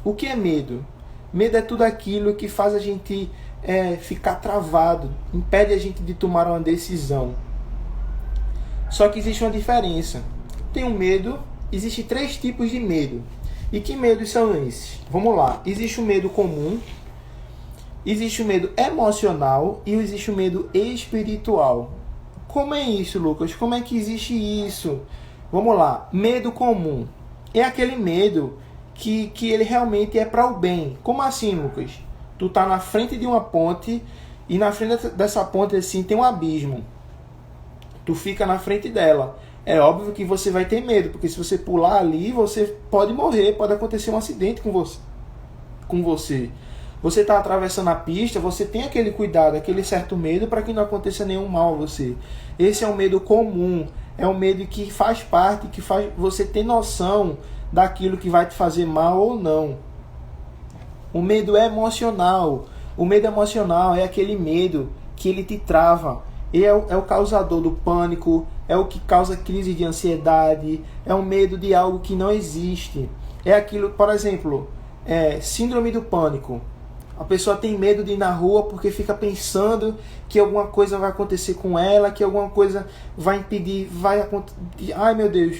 O que é medo? Medo é tudo aquilo que faz a gente ficar travado, impede a gente de tomar uma decisão. Só que existe uma diferença. Tem um medo, existem 3 tipos de medo. E que medos são esses? Vamos lá. Existe o medo comum, existe o medo emocional e existe o medo espiritual. Como é isso, Lucas? Como é que existe isso? Vamos lá. Medo comum é aquele medo que ele realmente é para o bem. Como assim, Lucas? Tu tá na frente de uma ponte e na frente dessa ponte assim tem um abismo. Tu fica na frente dela. É óbvio que você vai ter medo, porque se você pular ali, você pode morrer, pode acontecer um acidente com você. Você está atravessando a pista, você tem aquele cuidado, aquele certo medo para que não aconteça nenhum mal a você. Esse é um medo comum, é um medo que faz parte, que faz você ter noção daquilo que vai te fazer mal ou não. O medo emocional. O medo emocional é aquele medo que ele te trava. Ele é o causador do pânico, é o que causa crise de ansiedade, é um medo de algo que não existe. É aquilo, por exemplo, síndrome do pânico. A pessoa tem medo de ir na rua porque fica pensando que alguma coisa vai acontecer com ela, que alguma coisa vai impedir, vai acontecer. Ai meu Deus,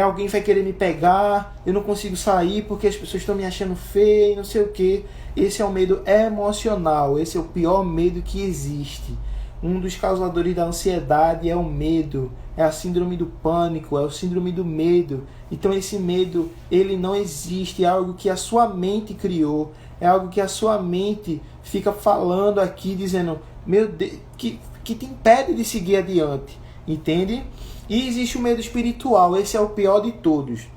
alguém vai querer me pegar, eu não consigo sair porque as pessoas estão me achando feio, não sei o que. Esse é o medo emocional, esse é o pior medo que existe. Um dos causadores da ansiedade é o medo, é a síndrome do pânico, é o síndrome do medo. Então esse medo, ele não existe, é algo que a sua mente criou, é algo que a sua mente fica falando aqui, dizendo, meu Deus, que te impede de seguir adiante, entende? E existe o medo espiritual, esse é o pior de todos.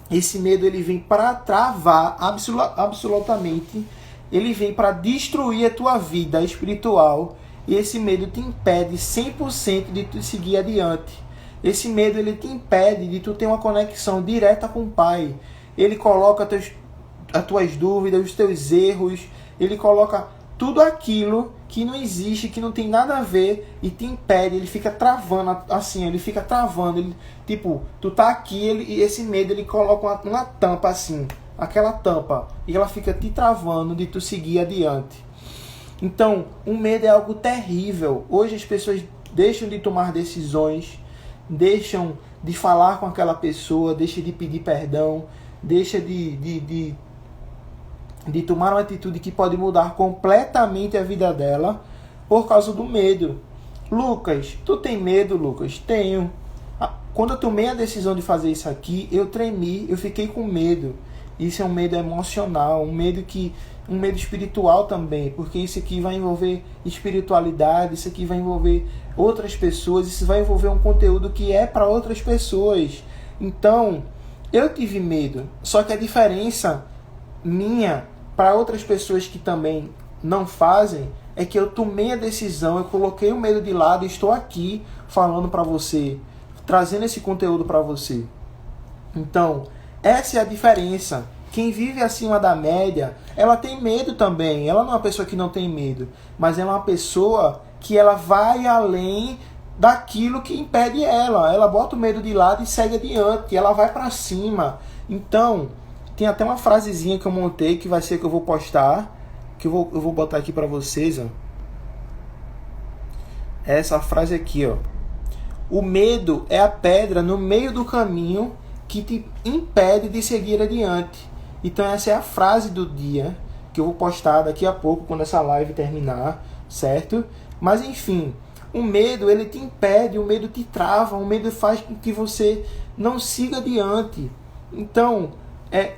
Esse medo ele vem para travar absolutamente, ele vem para destruir a tua vida espiritual. E esse medo te impede 100% de tu seguir adiante. Esse medo ele te impede de tu ter uma conexão direta com o Pai. Ele coloca as tuas dúvidas, os teus erros. Ele coloca tudo aquilo que não existe, que não tem nada a ver e te impede. Ele fica travando assim, ele fica travando. Ele, tipo, tu tá aqui e esse medo ele coloca uma tampa assim, aquela tampa. E ela fica te travando de tu seguir adiante. Então, o medo é algo terrível. Hoje as pessoas deixam de tomar decisões, deixam de falar com aquela pessoa, deixam de pedir perdão, deixam de tomar uma atitude que pode mudar completamente a vida dela por causa do medo. Lucas, tu tem medo, Lucas? Tenho. Quando eu tomei a decisão de fazer isso aqui, eu tremi, eu fiquei com medo. Isso é um medo emocional, um medo espiritual também, porque isso aqui vai envolver espiritualidade, isso aqui vai envolver outras pessoas, isso vai envolver um conteúdo que é para outras pessoas. Então, eu tive medo, só que a diferença minha para outras pessoas que também não fazem é que eu tomei a decisão, eu coloquei o medo de lado e estou aqui falando para você, trazendo esse conteúdo para você. Então, essa é a diferença. Quem vive acima da média, ela tem medo também. Ela não é uma pessoa que não tem medo, mas ela é uma pessoa que ela vai além daquilo que impede ela. Ela bota o medo de lado e segue adiante. Ela vai para cima. Então, tem até uma frasezinha que eu montei que vai ser que eu vou postar, que eu vou botar aqui para vocês, ó. Essa frase aqui, ó. O medo é a pedra no meio do caminho que te impede de seguir adiante. Então essa é a frase do dia que eu vou postar daqui a pouco quando essa live terminar, certo? Mas enfim, o medo ele te impede, o medo te trava, o medo faz com que você não siga adiante. Então,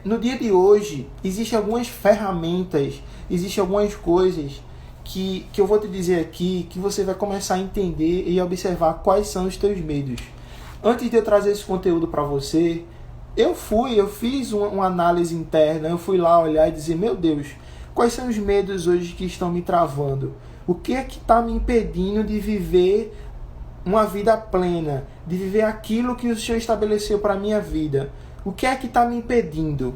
no dia de hoje, existem algumas ferramentas, existem algumas coisas que eu vou te dizer aqui, que você vai começar a entender e observar quais são os teus medos. Antes de eu trazer esse conteúdo para você, eu fiz uma análise interna, eu fui lá olhar e dizer, meu Deus, quais são os medos hoje que estão me travando? O que é que está me impedindo de viver uma vida plena, de viver aquilo que o Senhor estabeleceu para a minha vida? O que é que está me impedindo?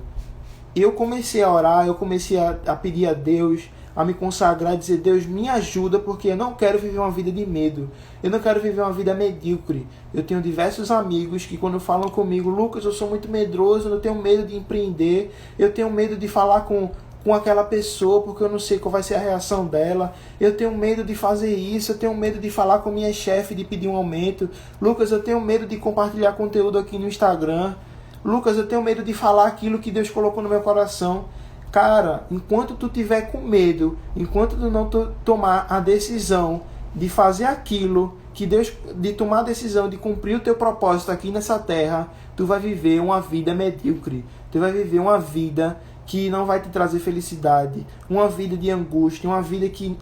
Eu comecei a orar, eu comecei a pedir a Deus, a me consagrar e dizer: Deus, me ajuda, porque eu não quero viver uma vida de medo. Eu não quero viver uma vida medíocre. Eu tenho diversos amigos que quando falam comigo: Lucas, eu sou muito medroso, eu tenho medo de empreender, eu tenho medo de falar com aquela pessoa porque eu não sei qual vai ser a reação dela, eu tenho medo de fazer isso, eu tenho medo de falar com minha chefe, de pedir um aumento. Lucas, eu tenho medo de compartilhar conteúdo aqui no Instagram. Lucas, eu tenho medo de falar aquilo que Deus colocou no meu coração. Cara, enquanto tu tiver com medo, enquanto tu não tomar a decisão de fazer aquilo que Deus, de tomar a decisão de cumprir o teu propósito aqui nessa terra, tu vai viver uma vida medíocre. Tu vai viver uma vida que não vai te trazer felicidade, uma vida de angústia, uma vida que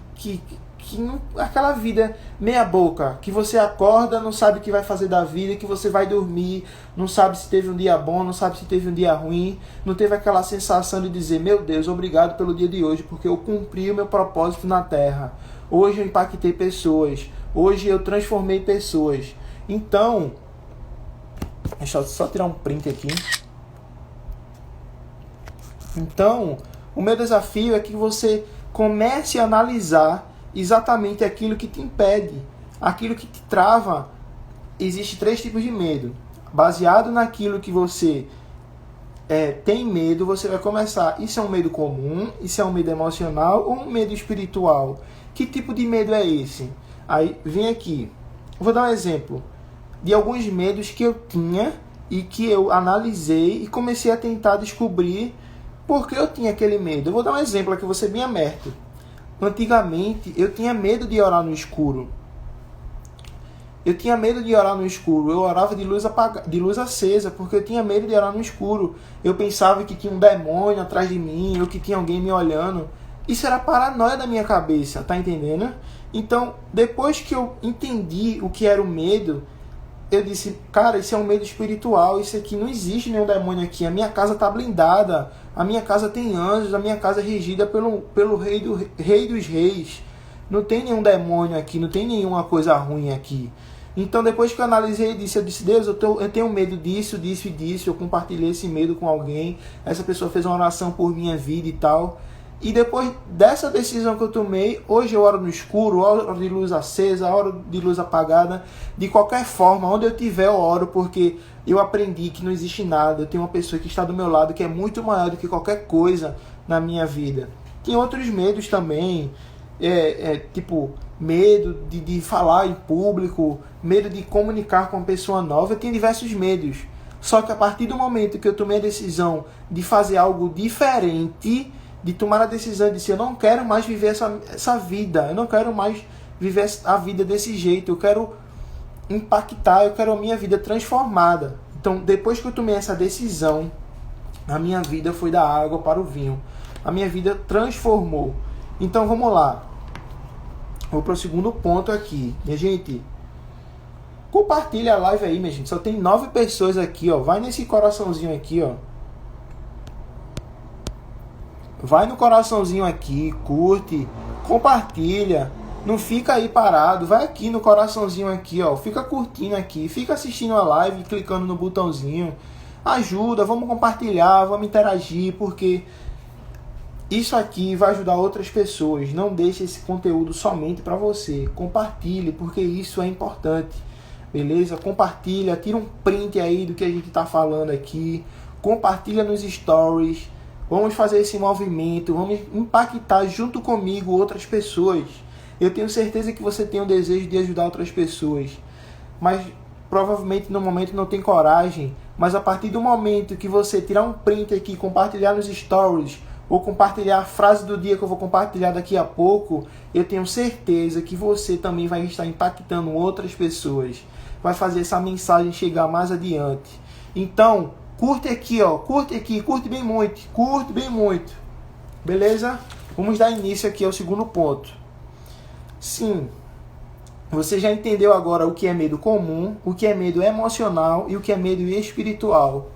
não, aquela vida meia boca, que você acorda, não sabe o que vai fazer da vida, que você vai dormir, não sabe se teve um dia bom, não sabe se teve um dia ruim, não teve aquela sensação de dizer: meu Deus, obrigado pelo dia de hoje, porque eu cumpri o meu propósito na terra. Hoje eu impactei pessoas, hoje eu transformei pessoas. Então, deixa eu só tirar um print aqui. Então, o meu desafio é que você comece a analisar exatamente aquilo que te impede, aquilo que te trava. Existem 3 tipos de medo. Baseado naquilo que você tem medo, você vai começar: isso é um medo comum, isso é um medo emocional ou um medo espiritual? Que tipo de medo é esse? Aí, vem aqui. Vou dar um exemplo de alguns medos que eu tinha e que eu analisei e comecei a tentar descobrir por que eu tinha aquele medo. Eu vou dar um exemplo aqui, vou ser bem aberto. Antigamente, eu tinha medo de orar no escuro. Eu tinha medo de orar no escuro. Eu orava de luz acesa, porque eu tinha medo de orar no escuro. Eu pensava que tinha um demônio atrás de mim, ou que tinha alguém me olhando. Isso era paranoia da minha cabeça, tá entendendo? Então, depois que eu entendi o que era o medo, eu disse: cara, isso é um medo espiritual, isso aqui não existe nenhum demônio aqui, a minha casa está blindada, a minha casa tem anjos, a minha casa é regida pelo rei dos reis, não tem nenhum demônio aqui, não tem nenhuma coisa ruim aqui. Então, depois que eu analisei, eu disse: Deus, eu tenho medo disso, disso e disso. Eu compartilhei esse medo com alguém, essa pessoa fez uma oração por minha vida e tal. E depois dessa decisão que eu tomei, hoje eu oro no escuro, oro de luz acesa, oro de luz apagada, de qualquer forma, onde eu estiver eu oro, porque eu aprendi que não existe nada, eu tenho uma pessoa que está do meu lado que é muito maior do que qualquer coisa na minha vida. Tem outros medos também, tipo medo de falar em público, medo de comunicar com uma pessoa nova. Eu tenho diversos medos, só que a partir do momento que eu tomei a decisão de fazer algo diferente, de tomar a decisão de dizer: eu não quero mais viver essa vida, eu não quero mais viver a vida desse jeito, eu quero impactar, eu quero a minha vida transformada. Então, depois que eu tomei essa decisão, a minha vida foi da água para o vinho, a minha vida transformou. Então, vamos lá, vou para o segundo ponto aqui, minha gente. Compartilha a live aí, minha gente, só tem 9 pessoas aqui, ó. Vai nesse coraçãozinho aqui, ó. Vai no coraçãozinho aqui, curte, compartilha, não fica aí parado, vai aqui no coraçãozinho aqui, ó, fica curtindo aqui, fica assistindo a live, clicando no botãozinho, ajuda, vamos compartilhar, vamos interagir, porque isso aqui vai ajudar outras pessoas. Não deixe esse conteúdo somente para você, compartilhe, porque isso é importante, beleza? Compartilha, tira um print aí do que a gente está falando aqui, compartilha nos stories. Vamos fazer esse movimento, vamos impactar junto comigo outras pessoas. Eu tenho certeza que você tem o desejo de ajudar outras pessoas, mas provavelmente no momento não tem coragem. Mas a partir do momento que você tirar um print aqui, compartilhar nos stories, ou compartilhar a frase do dia que eu vou compartilhar daqui a pouco, eu tenho certeza que você também vai estar impactando outras pessoas. Vai fazer essa mensagem chegar mais adiante. Então, curte aqui, ó, curte aqui, curte bem muito, beleza? Vamos dar início aqui ao segundo ponto. Sim, você já entendeu agora o que é medo comum, o que é medo emocional e o que é medo espiritual.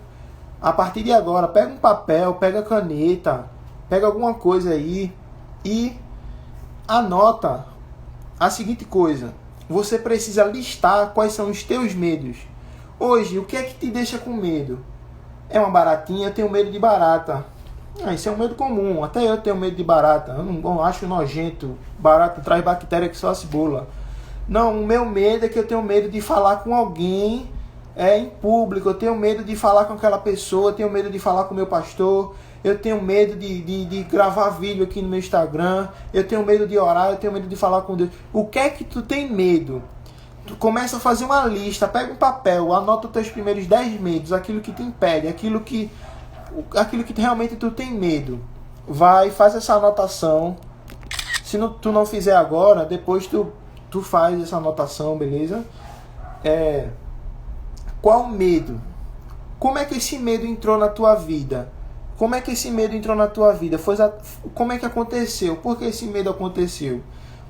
A partir de agora, pega um papel, pega caneta, pega alguma coisa aí e anota a seguinte coisa. Você precisa listar quais são os teus medos. Hoje, o que é que te deixa com medo? É uma baratinha, eu tenho medo de barata. Isso é um medo comum. Até eu tenho medo de barata. Eu não acho nojento. Barata traz bactéria que só a cebola. Não, o meu medo é que eu tenho medo de falar com alguém em público. Eu tenho medo de falar com aquela pessoa. Eu tenho medo de falar com o meu pastor. Eu tenho medo de gravar vídeo aqui no meu Instagram. Eu tenho medo de orar. Eu tenho medo de falar com Deus. O que é que tu tem medo? Tu começa a fazer uma lista. Pega um papel. Anota os teus primeiros 10 medos. Aquilo que te impede. Aquilo que realmente tu tem medo. Faz essa anotação. Se tu não fizer agora, depois tu faz essa anotação, beleza? Qual medo? Como é que esse medo entrou na tua vida? Como é que esse medo entrou na tua vida? Como é que aconteceu? Por que esse medo aconteceu?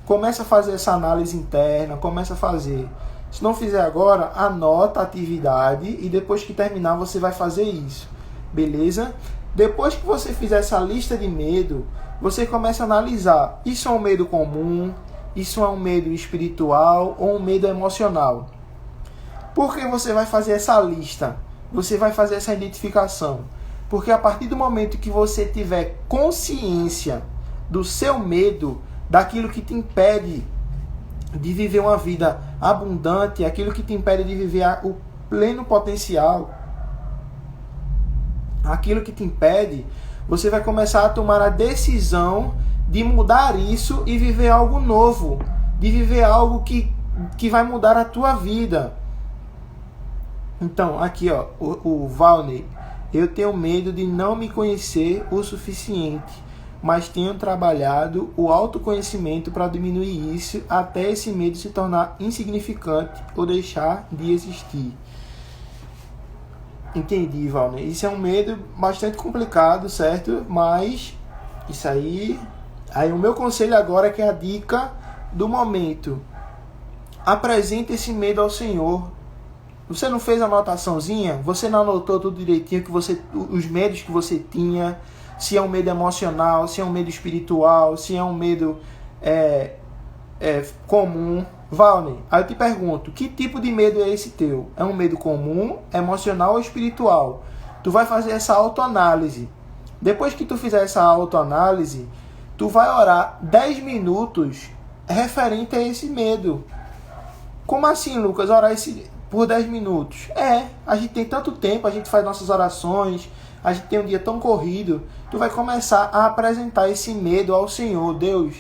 Começa a fazer essa análise interna, começa a fazer. Se não fizer agora, anota a atividade e depois que terminar você vai fazer isso. Beleza? Depois que você fizer essa lista de medo, você começa a analisar. Isso é um medo comum? Isso é um medo espiritual ou um medo emocional? Por que você vai fazer essa lista? Você vai fazer essa identificação? Porque a partir do momento que você tiver consciência do seu medo, daquilo que te impede de viver uma vida abundante, aquilo que te impede de viver o pleno potencial, aquilo que te impede, você vai começar a tomar a decisão de mudar isso e viver algo novo, de viver algo que vai mudar a tua vida. Então, aqui ó, o Valney, eu tenho medo de não me conhecer o suficiente, mas tenho trabalhado o autoconhecimento para diminuir isso até esse medo se tornar insignificante ou deixar de existir. Entendi, Valney. Isso é um medo bastante complicado, certo? Mas isso aí o meu conselho agora é que é a dica do momento. Apresente esse medo ao Senhor. Você não fez a anotaçãozinha? Você não anotou tudo direitinho, os medos que você tinha? Se é um medo emocional, se é um medo espiritual, se é um medo comum. Valney, aí eu te pergunto, que tipo de medo é esse teu? É um medo comum, emocional ou espiritual? Tu vai fazer essa autoanálise. Depois que tu fizer essa autoanálise, tu vai orar 10 minutos referente a esse medo. Como assim, Lucas? Orar por 10 minutos? A gente tem tanto tempo, a gente faz nossas orações, a gente tem um dia tão corrido. Tu vai começar a apresentar esse medo ao Senhor. Deus,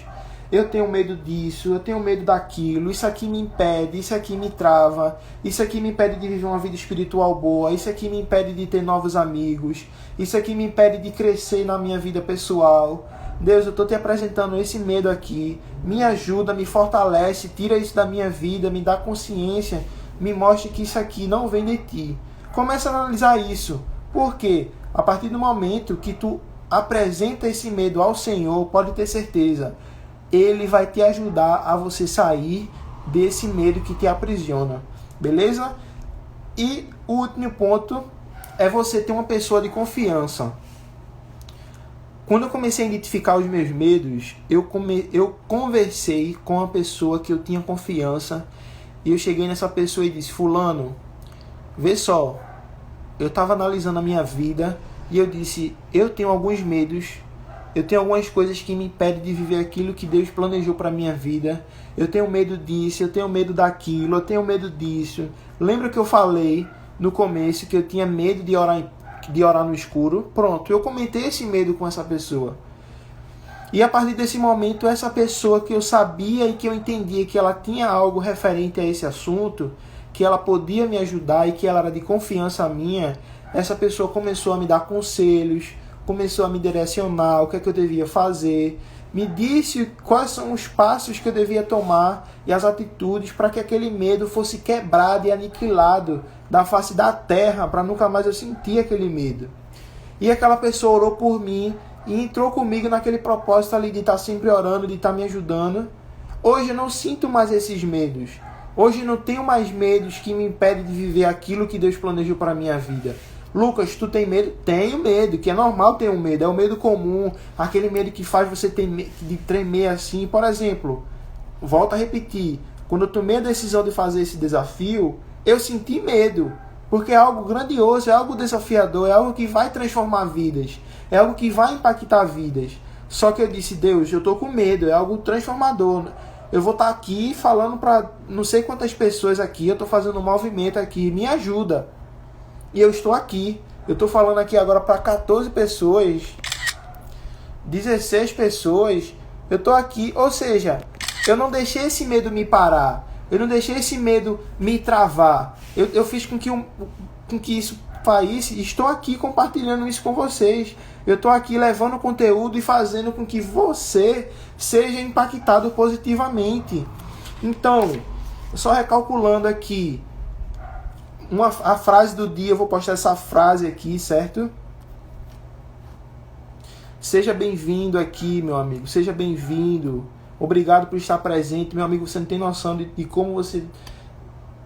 eu tenho medo disso, eu tenho medo daquilo, isso aqui me impede, isso aqui me trava, isso aqui me impede de viver uma vida espiritual boa, isso aqui me impede de ter novos amigos, isso aqui me impede de crescer na minha vida pessoal. Deus, eu estou te apresentando esse medo aqui, me ajuda, me fortalece, tira isso da minha vida, me dá consciência, me mostre que isso aqui não vem de ti. Começa a analisar isso. Por quê? A partir do momento que tu apresenta esse medo ao Senhor, pode ter certeza, Ele vai te ajudar a você sair desse medo que te aprisiona. Beleza? E o último ponto é você ter uma pessoa de confiança. Quando eu comecei a identificar os meus medos, eu conversei com uma pessoa que eu tinha confiança. E eu cheguei nessa pessoa e disse: fulano, vê só, eu estava analisando a minha vida e eu disse, eu tenho alguns medos, eu tenho algumas coisas que me impedem de viver aquilo que Deus planejou para a minha vida. Eu tenho medo disso, eu tenho medo daquilo, eu tenho medo disso. Lembra que eu falei no começo que eu tinha medo de orar no escuro? Pronto, eu comentei esse medo com essa pessoa. E a partir desse momento, essa pessoa que eu sabia e que eu entendia que ela tinha algo referente a esse assunto, que ela podia me ajudar e que ela era de confiança minha, essa pessoa começou a me dar conselhos, começou a me direcionar o que é que eu devia fazer, me disse quais são os passos que eu devia tomar e as atitudes para que aquele medo fosse quebrado e aniquilado da face da terra, para nunca mais eu sentir aquele medo. E aquela pessoa orou por mim e entrou comigo naquele propósito ali de estar sempre orando, de estar me ajudando. Hoje eu não sinto mais esses medos. Hoje eu não tenho mais medos que me impedem de viver aquilo que Deus planejou para a minha vida. Lucas, tu tem medo? Tenho medo, que é normal ter um medo. É o medo comum, aquele medo que faz você ter de tremer assim. Por exemplo, volto a repetir, quando eu tomei a decisão de fazer esse desafio, eu senti medo. Porque é algo grandioso, é algo desafiador, é algo que vai transformar vidas. é algo que vai impactar vidas. Só que eu disse, Deus, eu estou com medo, é algo transformador. Eu vou estar aqui falando para não sei quantas pessoas aqui, eu estou fazendo um movimento aqui, me ajuda. E eu estou aqui, eu estou falando aqui agora para 14 pessoas, 16 pessoas, eu estou aqui, ou seja, eu não deixei esse medo me parar, eu não deixei esse medo me travar, eu fiz com que isso saísse, estou aqui compartilhando isso com vocês, eu estou aqui levando conteúdo e fazendo com que você seja impactado positivamente. Então, só recalculando aqui, a frase do dia, eu vou postar essa frase aqui, certo? Seja bem-vindo aqui, meu amigo, seja bem-vindo. Obrigado por estar presente, meu amigo, você não tem noção de como você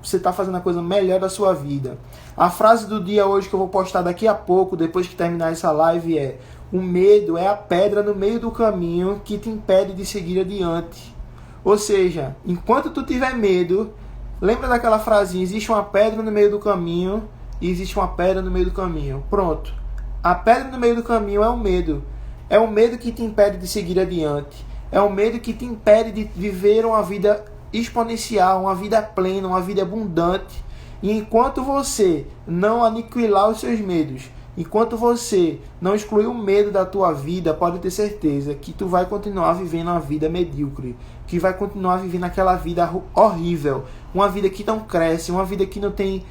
está fazendo a coisa melhor da sua vida. A frase do dia hoje que eu vou postar daqui a pouco, depois que terminar essa live, é: o medo é a pedra no meio do caminho que te impede de seguir adiante. Ou seja, enquanto tu tiver medo, lembra daquela frasinha, existe uma pedra no meio do caminho e existe uma pedra no meio do caminho. Pronto. A pedra no meio do caminho é o medo. É o medo que te impede de seguir adiante. É o medo que te impede de viver uma vida exponencial, uma vida plena, uma vida abundante. E enquanto você não aniquilar os seus medos, enquanto você não excluir o medo da tua vida, pode ter certeza que tu vai continuar vivendo uma vida medíocre, que vai continuar vivendo aquela vida horrível, uma vida que não cresce, uma vida que não tem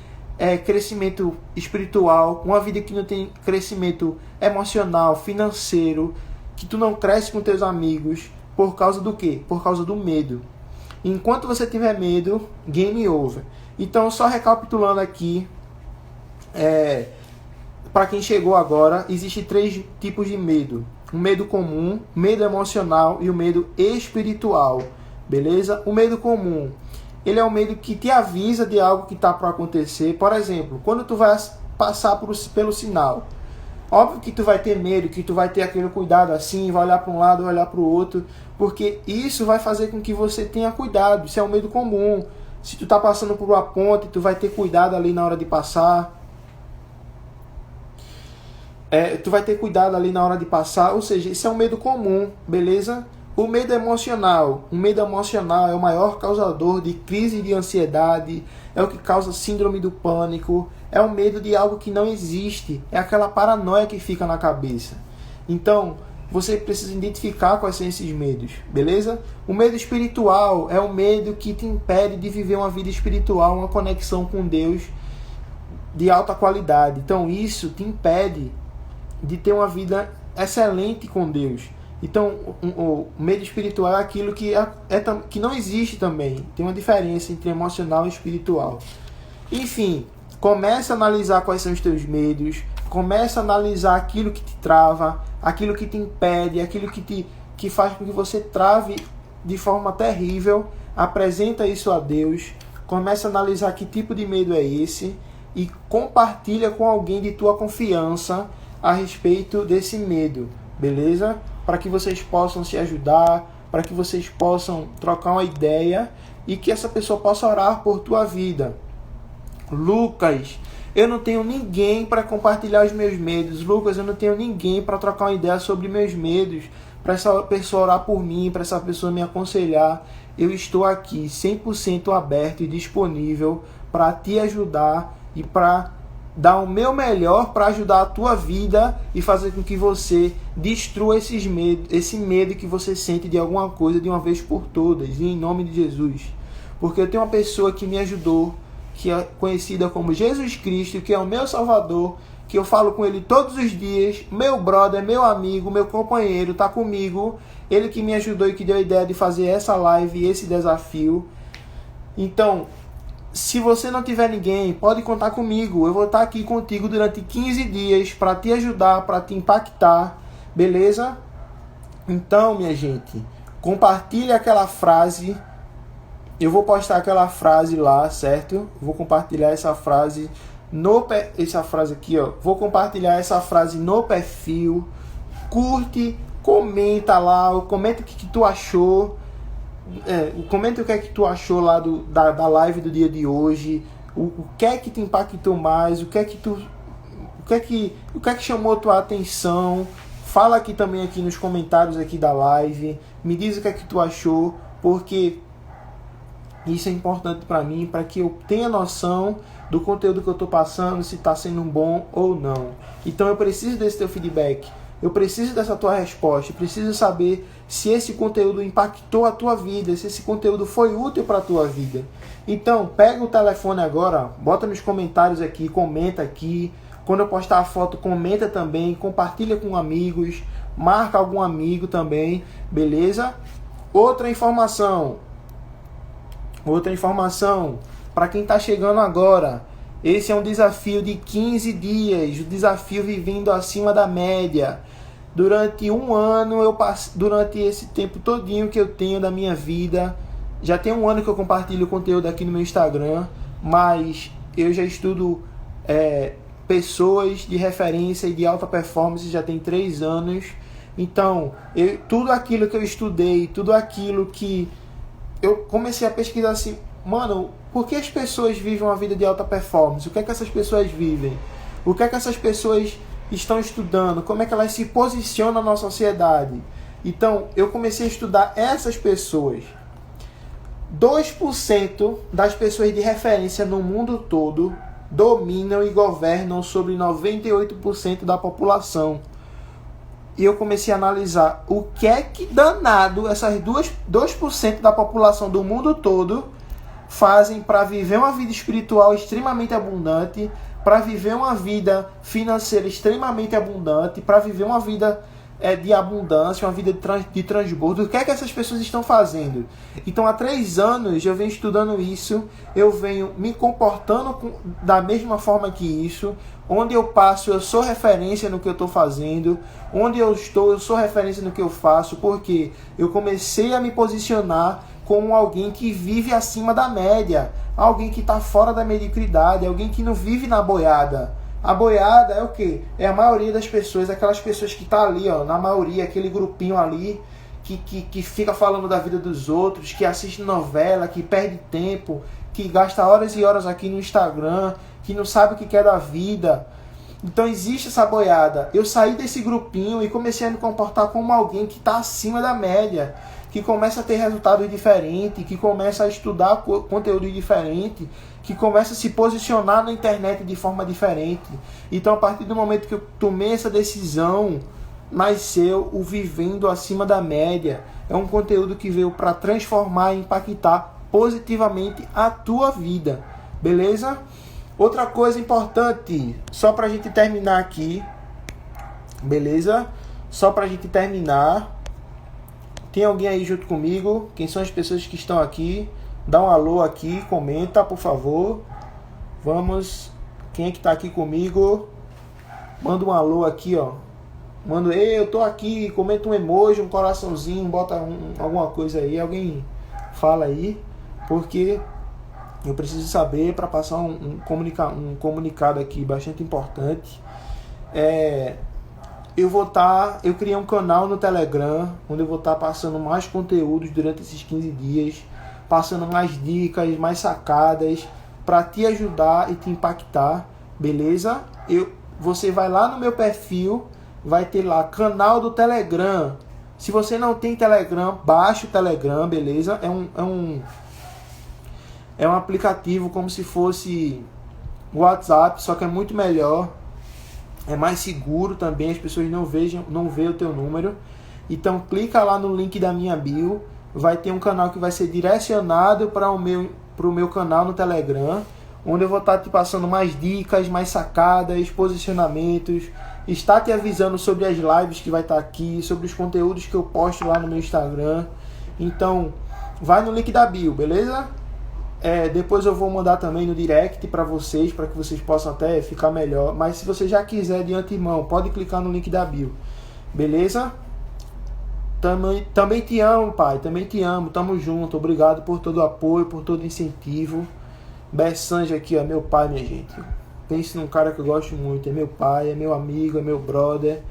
crescimento espiritual, uma vida que não tem crescimento emocional, financeiro, que tu não cresce com teus amigos, por causa do quê? Por causa do medo. Enquanto você tiver medo, game over. Então, só recapitulando aqui, para quem chegou agora, existem 3 tipos de medo. O medo comum, medo emocional e o medo espiritual. Beleza? O medo comum, ele é o medo que te avisa de algo que está para acontecer. Por exemplo, quando tu vai passar pelo sinal, óbvio que tu vai ter medo, que tu vai ter aquele cuidado assim, vai olhar para um lado, vai olhar para o outro, porque isso vai fazer com que você tenha cuidado. Isso é um medo comum. Se tu tá passando por uma ponte, tu vai ter cuidado ali na hora de passar. Tu vai ter cuidado ali na hora de passar, ou seja, isso é um medo comum, beleza? O medo emocional. O medo emocional é o maior causador de crise de ansiedade, é o que causa síndrome do pânico, é o medo de algo que não existe, é aquela paranoia que fica na cabeça. Então, você precisa identificar quais são esses medos, beleza? O medo espiritual é o medo que te impede de viver uma vida espiritual, uma conexão com Deus de alta qualidade. Então, isso te impede de ter uma vida excelente com Deus. Então, o medo espiritual é aquilo que não existe também. Tem uma diferença entre emocional e espiritual. Enfim, comece a analisar quais são os teus medos. Comece a analisar aquilo que te trava, aquilo que te impede, aquilo que faz com que você trave de forma terrível. Apresenta isso a Deus. Comece a analisar que tipo de medo é esse e compartilha com alguém de tua confiança a respeito desse medo, beleza? Para que vocês possam se ajudar, para que vocês possam trocar uma ideia e que essa pessoa possa orar por tua vida. Lucas, eu não tenho ninguém para compartilhar os meus medos. Lucas, eu não tenho ninguém para trocar uma ideia sobre meus medos, para essa pessoa orar por mim, para essa pessoa me aconselhar. Eu estou aqui 100% aberto e disponível para te ajudar e para dar o meu melhor para ajudar a tua vida e fazer com que você destrua esse medo que você sente de alguma coisa de uma vez por todas, em nome de Jesus. Porque eu tenho uma pessoa que me ajudou, que é conhecida como Jesus Cristo, que é o meu Salvador, que eu falo com ele todos os dias, meu brother, meu amigo, meu companheiro, tá comigo, ele que me ajudou e que deu a ideia de fazer essa live e esse desafio. Então, se você não tiver ninguém, pode contar comigo. Eu vou estar aqui contigo durante 15 dias para te ajudar, para te impactar, beleza? Então, minha gente, compartilhe aquela frase. Eu vou postar aquela frase lá, certo? Vou compartilhar essa frase essa frase aqui, ó. Vou compartilhar essa frase no perfil. Curte, comenta lá, comenta o que tu achou. Comenta o que é que tu achou lá da live do dia de hoje, o que é que te impactou mais, o que é que tu O que é que chamou tua atenção? Fala aqui também aqui nos comentários aqui da live. Me diz o que é que tu achou, porque isso é importante para mim, para que eu tenha noção do conteúdo que eu estou passando, se está sendo bom ou não. Então eu preciso desse teu feedback. Eu preciso dessa tua resposta. Eu preciso saber se esse conteúdo impactou a tua vida, se esse conteúdo foi útil para a tua vida. Então, pega o telefone agora, bota nos comentários aqui, comenta aqui. Quando eu postar a foto, comenta também, compartilha com amigos, marca algum amigo também, beleza? Outra informação, para quem está chegando agora, esse é um desafio de 15 dias, o desafio vivendo acima da média. Durante um ano, durante esse tempo todinho que eu tenho da minha vida, já tem um ano que eu compartilho conteúdo aqui no meu Instagram, mas eu já estudo pessoas de referência e de alta performance já tem 3 anos. Então, tudo aquilo que eu estudei, tudo aquilo que eu comecei a pesquisar assim, mano, por que as pessoas vivem uma vida de alta performance? O que é que essas pessoas vivem? O que é que essas pessoas estão estudando? Como é que elas se posicionam na sociedade? Então, eu comecei a estudar essas pessoas. 2% das pessoas de referência no mundo todo dominam e governam sobre 98% da população. E eu comecei a analisar o que é que danado essas 2% da população do mundo todo fazem para viver uma vida espiritual extremamente abundante, para viver uma vida financeira extremamente abundante, para viver uma vida de abundância, uma vida de transbordo. O que é que essas pessoas estão fazendo? Então, há 3 anos eu venho estudando isso, eu venho me comportando da mesma forma que isso. Onde eu passo, eu sou referência no que eu estou fazendo. Onde eu estou, eu sou referência no que eu faço, porque eu comecei a me posicionar como alguém que vive acima da média, alguém que está fora da mediocridade, alguém que não vive na boiada. A boiada é o quê? É a maioria das pessoas, aquelas pessoas que estão ali, ó, na maioria, aquele grupinho ali, que fica falando da vida dos outros, que assiste novela, que perde tempo, que gasta horas e horas aqui no Instagram, que não sabe o que quer da vida. Então existe essa boiada. Eu saí desse grupinho e comecei a me comportar como alguém que está acima da média, que começa a ter resultados diferentes, que começa a estudar conteúdo diferente, que começa a se posicionar na internet de forma diferente. Então, a partir do momento que eu tomei essa decisão, nasceu o Vivendo Acima da Média. É um conteúdo que veio para transformar e impactar positivamente a tua vida. Beleza? Outra coisa importante, só para a gente terminar aqui. Beleza? Só para a gente terminar. Tem alguém aí junto comigo? Quem são as pessoas que estão aqui? Dá um alô aqui, comenta, por favor. Vamos. Quem é que está aqui comigo? Manda um alô aqui, ó. Manda, ei, eu tô aqui. Comenta um emoji, um coraçãozinho, bota alguma coisa aí. Alguém fala aí, porque eu preciso saber para passar um comunicado aqui bastante importante. Eu criei um canal no Telegram, onde eu vou estar passando mais conteúdos durante esses 15 dias, passando mais dicas, mais sacadas, para te ajudar e te impactar, beleza? Você vai lá no meu perfil, vai ter lá canal do Telegram. Se você não tem Telegram, baixa o Telegram, beleza? É um aplicativo como se fosse o WhatsApp, só que é muito melhor. É mais seguro também, as pessoas não veem o teu número. Então clica lá no link da minha bio, vai ter um canal que vai ser direcionado para o meu canal no Telegram, onde eu vou estar te passando mais dicas, mais sacadas, posicionamentos, estar te avisando sobre as lives que vai estar aqui, sobre os conteúdos que eu posto lá no meu Instagram. Então vai no link da bio, beleza? Depois eu vou mandar também no direct para vocês, para que vocês possam até ficar melhor. Mas se você já quiser de antemão, pode clicar no link da bio. Beleza? Também te amo, pai. Também te amo. Tamo junto. Obrigado por todo o apoio, por todo o incentivo. Bessange aqui, ó, meu pai, minha gente. Pense num cara que eu gosto muito. É meu pai, é meu amigo, é meu brother.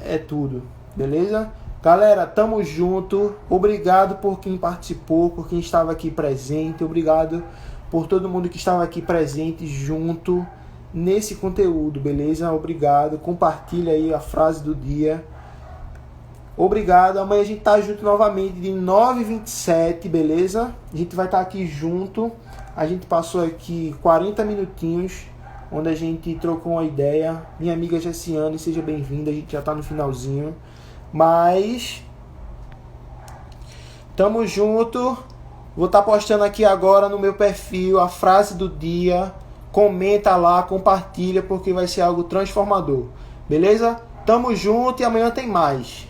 É tudo. Beleza? Galera, tamo junto. Obrigado por quem participou, por quem estava aqui presente. Obrigado por todo mundo que estava aqui presente junto. nesse conteúdo, beleza? Obrigado. Compartilha aí a frase do dia. Obrigado. Amanhã a gente tá junto novamente de 9h27, beleza? A gente vai estar aqui junto. A gente passou aqui 40 minutinhos, onde a gente trocou uma ideia. Minha amiga Jessiane, seja bem-vinda. A gente já tá no finalzinho. Mas tamo junto. Vou estar postando aqui agora no meu perfil a frase do dia. Comenta lá, compartilha, porque vai ser algo transformador. Beleza? Tamo junto e amanhã tem mais.